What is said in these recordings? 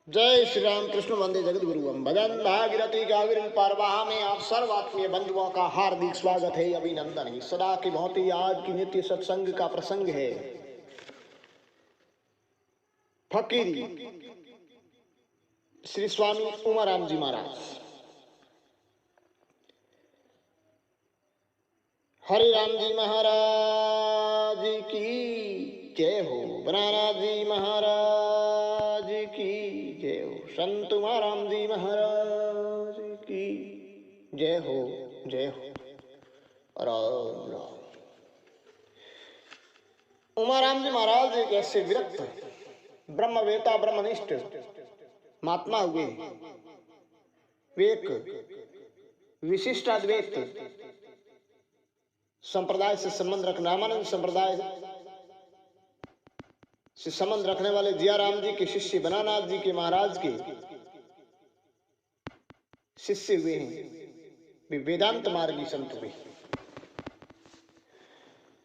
जय श्री राम कृष्ण वंदे जगत गुरु भजन भागीरथी कागिर पारवाह में आप सर्व आत्मीय बंधुओं का हार्दिक स्वागत है, अभिनंदन है। सदा की भांति आज की नित्य सत्संग का प्रसंग है फकीरी श्री स्वामी उमाराम जी महाराज। हरि राम जी महाराज की जय हो, बनाना जी महाराज की जय हो, संत उमाराम जी महाराज की जय हो, जय हो। राम राम। उमाराम जी महाराज एक ऐसे विरक्त ब्रह्मवेता ब्रह्मनिष्ठ महात्मा हुए। वे एक विशिष्ट अद्वैत संप्रदाय से संबंध रखने, रामानंद संप्रदाय से संबंध रखने वाले जियाराम जी के शिष्य बनानाथ जी के महाराज के शिष्य हुए हैं। वे वेदांत मार्गी संत हुए।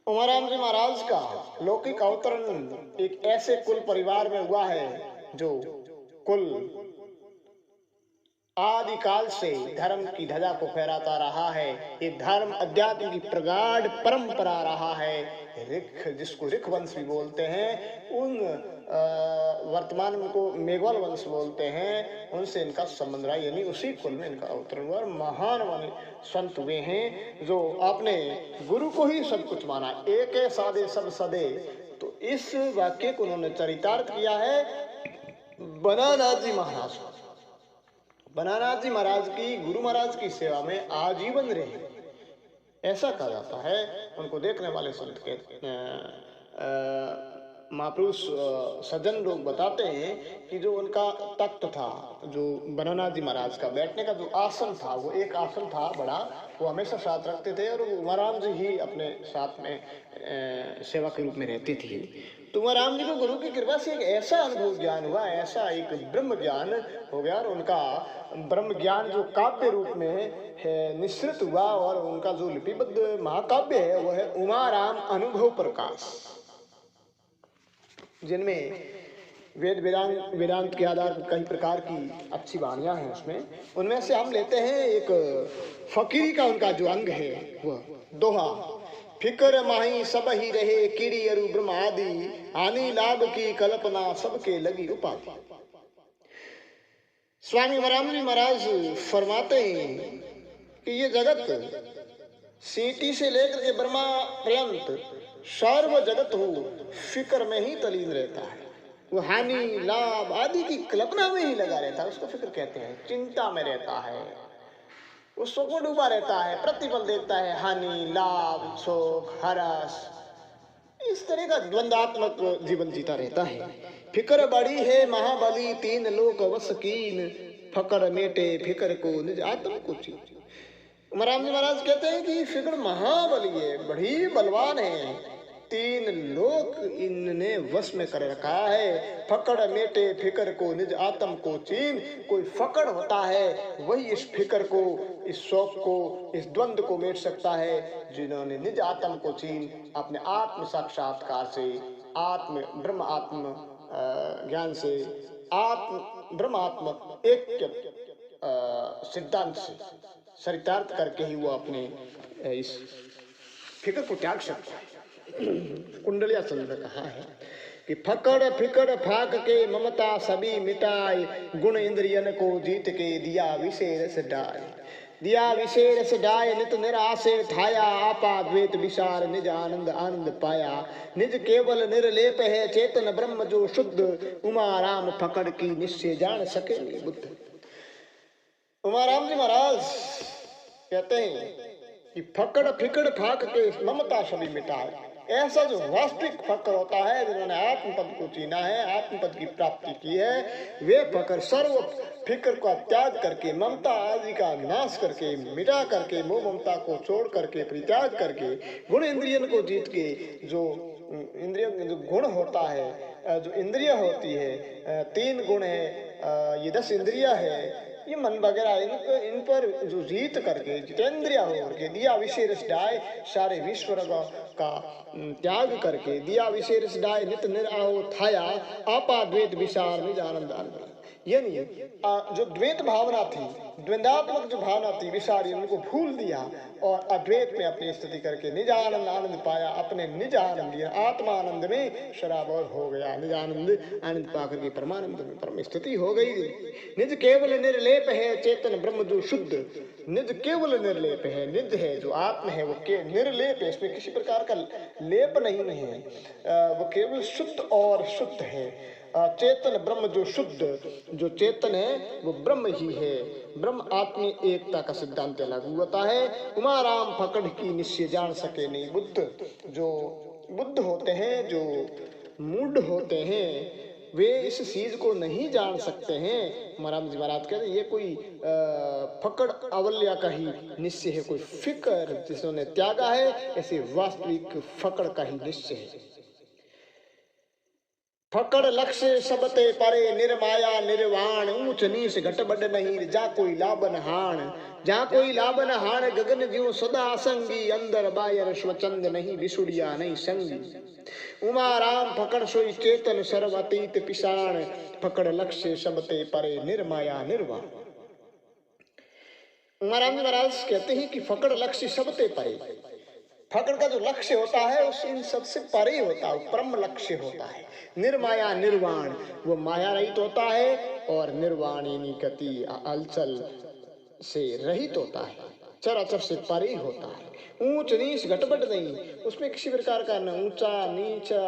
उमाराम जी महाराज का लौकिक अवतरण एक ऐसे कुल परिवार में हुआ है जो कुल आदि काल से धर्म की ध्वजा को फहराता रहा है। ये धर्म अध्यात्म की प्रगाढ़ परंपरा रहा है। ऋख, जिसको ऋख वंश भी बोलते हैं, उन वर्तमान को मेघवाल वंश बोलते हैं, उनसे इनका संबंध रहा, यानी उसी कुल में इनका अवतरण हुआ। महान माने संत हुए हैं जो अपने गुरु को ही सब कुछ माना। एक है सादे सब सदे, तो इस वाक्य को उन्होंने चरितार्थ किया है बनानाथ जी महाराज। बनानाथ जी महाराज की, गुरु महाराज की सेवा में आजीवन रहे, ऐसा कहा जाता है। उनको देखने वाले संत के महापुरुष सज्जन लोग बताते हैं कि जो उनका तख्त था, जो बनानाथ जी महाराज का बैठने का जो आसन था, वो एक आसन था बड़ा, वो हमेशा साथ रखते थे और उमाराम जी ही अपने साथ में सेवा के रूप में रहती थी। तो उमाराम जी को गुरु की कृपा से एक ऐसा अनुभव ज्ञान हुआ, ऐसा एक ब्रह्म ज्ञान हो गया, और उनका ब्रह्म ज्ञान जो काव्य रूप में निश्रित हुआ, और उनका जो लिपिबद्ध महाकाव्य है वो है उमाराम अनुभव प्रकाश, जिनमें वेदांत के आधार पर कई प्रकार की अच्छी वाणियां हैं। उसमें उनमें से हम लेते हैं एक फकीरी का उनका जो अंग है वह दोहा, फिकर माही सब ही रहे कीड़ी अरु ब्रह्म आदि, हानि लाभ की कल्पना सबके लगी उपाधि। स्वामी उमाराम जी महाराज फरमाते हैं कि ये जगत सीटी से लेकर के ब्रह्मा पर्यंत सर्व जगत हो फिक्र में ही तलीन रहता है। वो हानि लाभ आदि की कल्पना में ही लगा रहता है, उसको फिक्र कहते हैं। चिंता में रहता है, वो शोक में डूबा रहता है, प्रतिफल देखता है, हानि लाभ शोक हरस, इस तरह का द्वंद्वात्मक जीवन जीता रहता है। फिक्र बड़ी है महाबली तीन लोक वस कीन, फकर मेटे फिक्र को निज आत्म को चीन। उमाराम जी महाराज कहते हैं कि फिक्र महाबली है, बड़ी बलवान है, तीन लोक इनने वश में कर रखा है। फकड़ मेटे फिक्र को निज आत्म को चीन, कोई फकड़ होता है वही इस फिक्र को, इस शौक को, इस द्वंद्व को मेट सकता है, जिन्होंने निज आत्म को चीन, अपने आत्म साक्षात्कार से, आत्म ब्रह्म आत्म ज्ञान से, आत्म ब्रह्म आत्म एक सिद्धांत से चरितार्थ करके ही वो अपने इस फिक्र को त्याग सकता है। कुंडलिया चंद्र कहा है कि फकड़ फिकड़ फाक के ममता सभी मिटाए, गुण इंद्रियन को जीत के दिया विशेष डाय, दिया विशेष डाय नित निराशे ठाया, आपा द्वैत विचार निज आनंद आनंद पाया, निज केवल निर्लेप है चेतन ब्रह्म जो शुद्ध, उमाराम फकड़ की निश्चय जान सके बुद्ध। उमाराम जी महाराज कहते हैं कि फकड़ फिकड़ फाक के ममता सभी मिटाए। ऐसा जो वास्तविक फकर होता है, जिन्होंने आत्मपद को चीना है, आत्मपद की प्राप्ति की है, वे फकर सर्व फिक्र का त्याग करके, ममता आदि का नाश करके, मिटा करके, मोह ममता को छोड़ करके, परित्याग करके, गुण इंद्रियन को जीत के, जो इंद्रियों जो गुण होता है, जो इंद्रिय होती है, तीन गुण है, ये 10 इंद्रिया है, ये मन वगैरह, इन पर जो जीत करके, जितेंद्रिया हो करके, दिया विशेष डाय, सारे विश्व का त्याग करके, दिया विशेष डाय नित निराहो थाया, आपा द्वैत विचार निज आनंद आनंद। यानी जो द्वैत भावना थी, द्वंद्वात्मक जो भावना थी विसारी, उनको भूल दिया और अद्वैत में अपनी स्थिति करके निज आनंद आनंद पाया, अपने निज आनंद लिया, आत्मा आनंद में शराबर हो गया, निज आनंद आनंद पाकर के परमानंद में परम स्थिति हो गई। निज केवल निर्लेप है चेतन ब्रह्म जो शुद्ध, निज केवल निर्लेप है, निज है जो आत्म है वो के निर्लेप है, इसमें किसी प्रकार का लेप नहीं है, वो केवल शुद्ध और शुद्ध है। चेतन ब्रह्म जो शुद्ध, जो चेतन है वो ब्रह्म ही है, ब्रह्म आत्मी एकता का सिद्धांत लागू होता है। उमा राम फकड़ की निश्चय जान सके नहीं बुद्ध, जो बुद्ध होते हैं, जो मूढ़ होते हैं, वे इस चीज को नहीं जान सकते हैं। महाराज जी महाराज कहते हैं ये कोई फकड़ अवल्या का ही निश्चय है, कोई फिक्र जिसने त्यागा है, ऐसे वास्तविक फकड़ का ही निश्चय है। फकड़ लक्ष्य सबते परे निर्माया निर्वाण, ऊंच नीच घट बड़ नहीं जा कोई लाभन हाण, जा कोई लाभन हाण गगन ज्यों सदा असंगी, अंदर बायर स्वचंद नहीं विसुड़िया नहीं संगी। उमा राम फकड़ सोई चेतन सर्व अतीत पिसाण, फकड़ लक्ष्य सबते परे निर्माया निर्वाण। महाराज महाराज कहते हैं कि फकड़ लक्ष्य सबते परे, फकड़ का जो लक्ष्य होता है उस इन सबसे परे होता है, परम लक्ष्य होता है। निर्माया निर्वाण, वो माया रहित होता है, और निर्वाण यानी गति अलचल से रहित होता है, चराचर से परे होता है। ऊंच नीच घटबड नहीं, उसमें किसी प्रकार का न ऊंचा नीचा,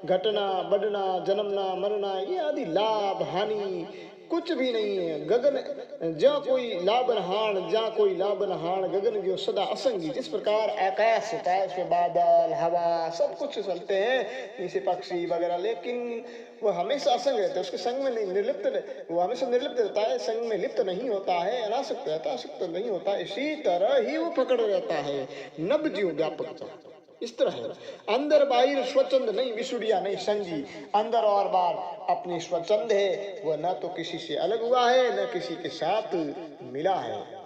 घटना बढ़ना, जन्मना मरना ये आदि लाभ हानि कुछ भी नहीं है। गगन जा कोई लाभन हाण, जा कोई लाभन हाण गगन जो सदा असंगी, जिस प्रकार आकाश होता है उसमें बादल हवा सब कुछ चलते हैं, जैसे पक्षी वगैरह, लेकिन वो हमेशा असंग रहता है, उसके संग में नहीं निर्लिप्त, वो हमेशा निर्लिप्त रहता है, संग में लिप्त नहीं होता है, अनासक्त रहता है, आसक्त नहीं होता है। इसी तरह ही वो पकड़ रहता है, नभ जीव व्यापक इस तरह है। अंदर बाहर स्वचंद नहीं विसुड़िया नहीं संगी, अंदर और बाहर अपनी स्वचंद है, वह न तो किसी से अलग हुआ है न किसी के साथ मिला है।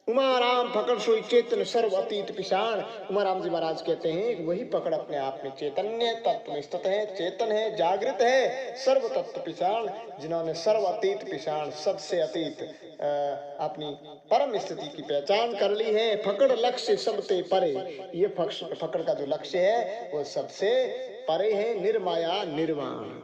उमा राम फकड़ सोई चेतन सर्व अतीत पिशाण। उमा राम जी महाराज कहते हैं कि वही पकड़ अपने आप में चैतन्य तत्व में स्थित है, चेतन है, जागृत है, सर्व तत्व पिशाण, जिन्होंने सर्व अतीत पिशाण सबसे अतीत अपनी परम स्थिति की पहचान कर ली है। फकड़ लक्ष्य सबसे परे, ये फकड़ का जो लक्ष्य है वो सबसे परे है, निर्माया निर्वाण।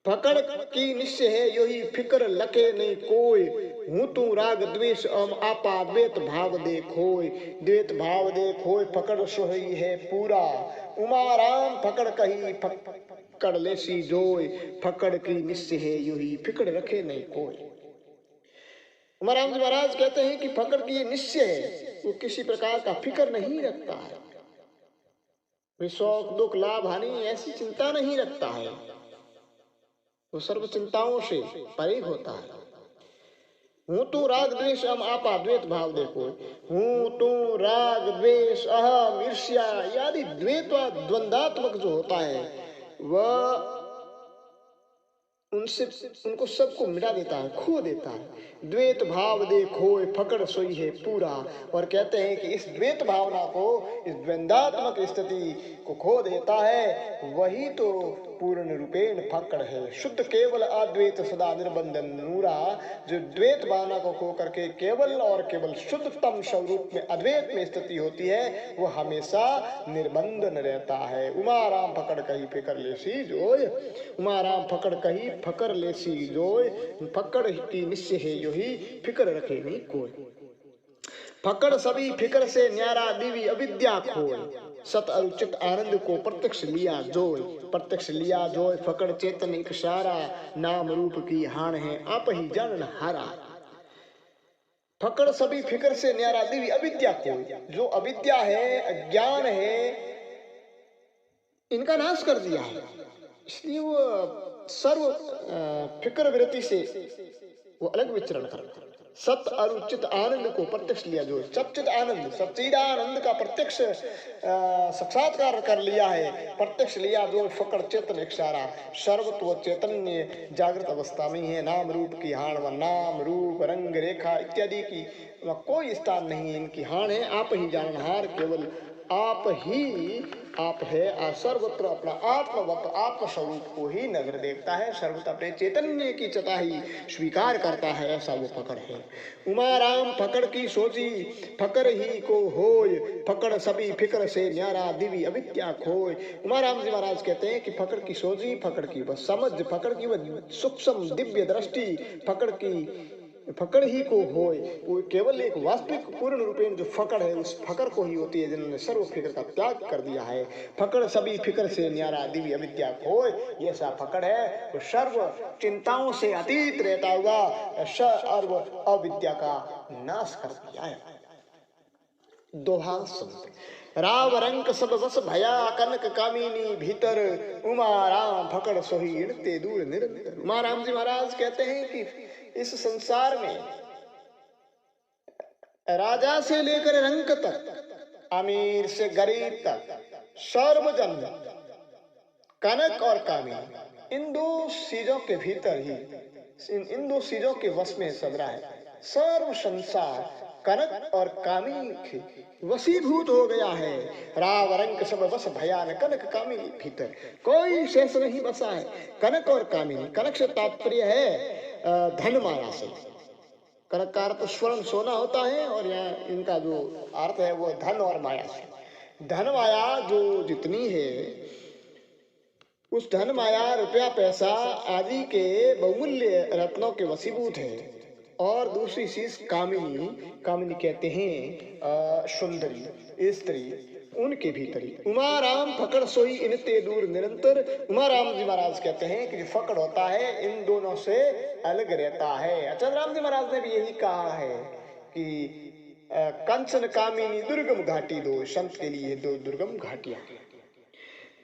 फकड़ की निश्चय है यही फिक्र लके नहीं कोई, हूँ तू राग द्वेष आपा द्वैत भाव देखोय, द्वैत भाव देखोय फकड़ सोही है पूरा। उमा राम फकड़ कही फकड़ लेसी जोय, फकड़ की निश्चय है यही फिक्र रखे नहीं कोई। उमा राम जी महाराज कहते हैं कि फकड़ की ये निश्चय है, वो किसी प्रकार का फिक्र नहीं रखता है, शौक दुख लाभ हानि ऐसी चिंता नहीं रखता है, वो सर्व चिंताओं से परे होता है। हूँ तू राग द्वेष आपा द्वैत भाव देखो, हूँ तू राग द्वेष अहम ईर्ष्या आदि द्वैत द्वंद्वात्मक जो होता है वह उनसे उनको सबको मिटा देता है, खो देता है। द्वैत भाव देखो फकड़ सोई है पूरा, और कहते हैं कि इस द्वैत भावना को, इस द्वंद्वात्मक स्थिति को खो देता है, वही तो पूर्ण रूपेण फकड़ है। शुद्ध केवल अद्वैत सदा निर्बंधन नूरा, जो द्वैत भावना को खो करके केवल और केवल शुद्धतम स्वरूप में अद्वैत में स्थिति होती है, वो हमेशा निर्बंधन रहता है। उमा राम फकड़ कही फिकर लेसी जोय, उमा राम फकड़ कही फकर लेसी जोय, फकड़ की निश्चय है यो ही फिकर रखे नहीं कोई। फकड़ सभी फिकर से न्यारा दीवी अविद्या खोय, सत अनुचित आनंद को प्रत्यक्ष लिया जोय, प्रत्यक्ष लिया जोय फकड़ चेतन एक सारा, नाम रूप की हान है आप ही जानन हारा। फकड़ सभी फिकर से न्यारा दीवी अविद्या खोय, जो अविद्या है अज्ञान है इनका नाश कर दिया है, इसलिए वो सर्व फिक्र वृत्ति से वो अलग विचरण करता है। सत अनुचित आनंद को प्रत्यक्ष लिया, जो सच्चित आनंद सच्चिदानंद का प्रत्यक्ष साक्षात्कार कर लिया है, प्रत्यक्ष लिया जो फकड़ चेतन एक सारा, सर्वत्व चैतन्य जागृत अवस्था में है। नाम रूप की हाण, व नाम रूप रंग रेखा इत्यादि की कोई स्थान नहीं है, इनकी हाण है आप ही जाननहार, केवल आप ही आप है, सर्वत्र अपना आत्मवत आत्मस्वरूप को ही नजर देखता है, सर्वत्र अपने चैतन्य की चता ही स्वीकार करता है, ऐसा वो फकड़ है। उमाराम फकड़ की सोची फकड़ ही को होय, फकड़ सभी फिक्र से न्यारा दिव्य अविद्या खोय। उमाराम जी महाराज कहते हैं कि फकड़ की सोची, फकड़ की वह समझ, फकड़ की वह सूक्ष्म दिव्य दृष्टि, फकड़ ही को होय, वो केवल एक वास्तविक पूर्ण रूपेण जो फकड़ है उस फकड़ को ही होती है जिन्होंने सर्व फिक्र का त्याग कर दिया है। फकड़ सभी फिक्र से न्यारा दिव्य अविद्या खोय, ये ऐसा फकड़ है वो सर्व चिंताओं से अतीत रहता हुआ सर्व अविद्या का नाश कर दिया है। दोहा सुनते राव रंक सब बस भया कनक कामिनी भीतर, उमा राम फकड़ सोही इड़ते दूर निरंतर। उमा राम जी महाराज कहते हैं कि इस संसार में राजा से लेकर रंक तक, अमीर से गरीब तक, सर्वजन कनक और कामिनी, इन दो चीजों के भीतर ही, इन दो चीजों के वश में सब रहा है। सर्व संसार कनक और कामिनी वशीभूत हो गया है। राव रंक सब बस भयान कनक कामिनी भीतर, कोई शेष नहीं बसा है। कनक और कामिनी, कनक से तात्पर्य है धन माया से। कनक का अर्थ स्वर्ण सोना होता है और यहाँ इनका जो अर्थ है वो धन और माया से। धन माया जो जितनी है उस धन माया रुपया पैसा आदि के बहुमूल्य रत्नों के वशीभूत है। और दूसरी चीज कामिनी, कामिनी कहते हैं सुंदरी स्त्री, उनके भीतर ही उमा राम फकड़ सोई इनते दूर निरंतर। उमा राम जी महाराज कहते हैं कि जो फकड़ होता है इन दोनों से अलग रहता है। अचल राम जी महाराज ने भी यही कहा है कि कंचन कामिनी दुर्गम घाटी दो, संत के लिए दो दुर्गम घाटियां।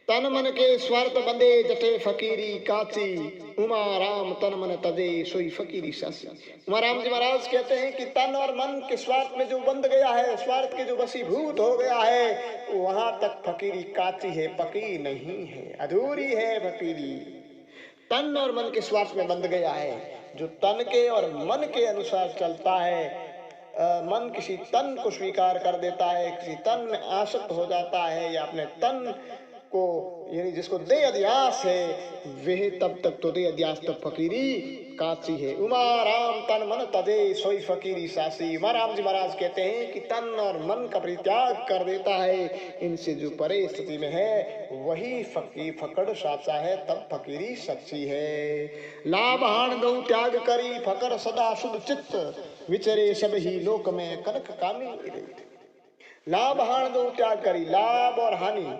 तन मन के स्वार्थ बंदे जटे फकीरी काची, उमा राम तन मन तजे सोई फकीरी सासी। उमा राम जी महाराज कहते हैं कि तन और मन के स्वार्थ में जो बंध गया है, स्वार्थ के जो वशीभूत हो गया है, वहां तक फकीरी काची है, पकी नहीं है, अधूरी है फकीरी। तन और मन के स्वार्थ में बंध गया है, जो तन के और मन के अनुसार चलता है, मन किसी तन को स्वीकार कर देता है, किसी तन में आसक्त हो जाता है, या अपने तन को यानी जिसको दे अध्यास है वह तब तक तो दे अध्यास तब फकीरी काची है। उमा राम तन मन तदे सोई फकीरी सासी। उमा राम जी महाराज कहते हैं कि तन और मन का परित्याग कर देता है, इनसे जो परे स्थिति में है वही फकड़ साचा है, तब फकीरी सच्ची है। लाभ हान गौ त्याग करी फकड़ सदा शुद्ध चित्त, विचरे सब ही लोक में कनक कामी। लाभ हान गौ त्याग करी, लाभ और हानि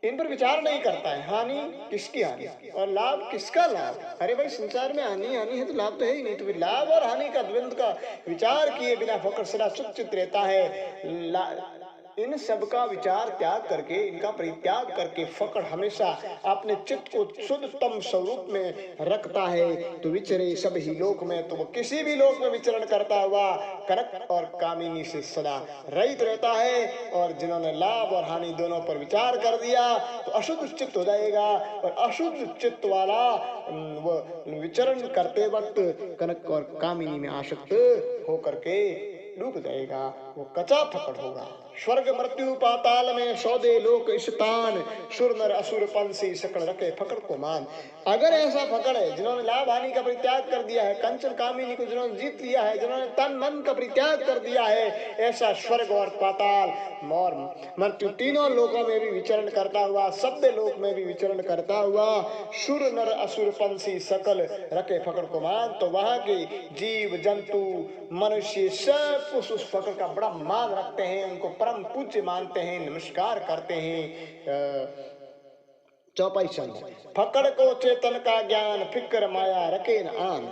इन पर विचार नहीं करता है। हानि किसकी हानि और लाभ किसका लाभ? अरे भाई संसार में हानि हानि है तो लाभ तो है ही नहीं, तो लाभ और हानि का द्वंद का विचार किए बिना फकड़ सदा सुचित रहता है। इन सब का विचार त्याग करके, इनका परित्याग करके फकड़ हमेशा अपने चित्त को शुद्धतम स्वरूप में रखता है, तो विचरे सब ही लोक में, तो वो किसी भी लोक में विचरण करता हुआ कनक और कामिनी से सदा रहित रहता है। और जिन्होंने लाभ और हानि दोनों पर विचार कर दिया तो अशुद्ध चित्त हो जाएगा, और अशुद्ध चित्त वाला वो विचरण करते वक्त कनक और कामिनी में आसक्त होकर के डूब जाएगा, वो कचा फकड़ होगा। स्वर्ग मृत्यु पाताल में सौदे लोक स्थान, सुर नर असुर पंसी सकड़ रखे फकड़ को मान। अगर ऐसा फकड़ है जिन्होंने लाभ हानि का परित्याग कर दिया है, कंचन कामिनी को जिन्होंने जीत लिया है, जिन्होंने तन मन का परित्याग कर दिया है, ऐसा स्वर्ग और पाताल और मृत्यु तीनों लोकों में भी विचरण करता हुआ, सभ्य लोक में भी विचरण करता हुआ, सुर नर असुर पंसी सकल रखे फकड़ को मान, तो वहां के जीव जंतु मनुष्य सब उस फकड़ का बड़ा मान रखते हैं, उनको परम पूज्य मानते हैं, नमस्कार करते हैं। चौपाई चंद फकड़ को चेतन का ज्ञान, फिक्र माया रखे न आन।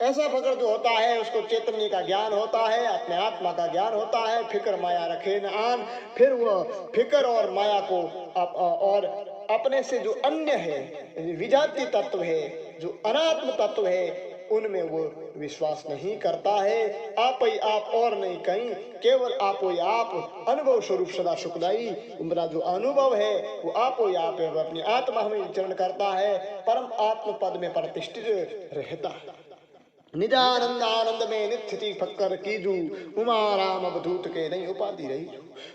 ऐसा फकड़ जो होता है उसको चैतन्य का ज्ञान होता है, अपने आत्मा का ज्ञान होता है, फिक्र माया रखे न आन। फिर वह फिक्र और माया को और अपने से जो अन्य है, विजातीय तत्व है, जो अनात्म तत्व है, उनमें वो विश्वास नहीं करता है। आप ही आप और नहीं कहीं, केवल आप ही आप अनुभव स्वरूप सदा सुखदाई। उनका जो अनुभव है वो आप ही आप है, वो अपनी आत्मा में विचरण करता है, परम आत्म पद में प्रतिष्ठित रहता है। निजानंद आनंद में नित्य थी फक्कर कीजू, उमा राम अवधूत के नहीं उपाधि रही।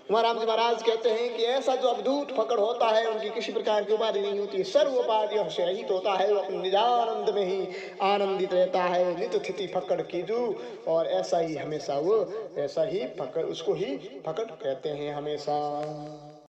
उमा राम जी महाराज कहते हैं कि ऐसा जो अवधूत फकड़ होता है उनकी किसी प्रकार की उपाधि नहीं होती, सर्व उपाधियों से रहित होता है, वो अपने निजानंद में ही आनंदित रहता है, वो नित्य स्थिति फकड़ कीजू। और ऐसा ही हमेशा वो, ऐसा ही फकड़, उसको ही फकड़ कहते हैं हमेशा।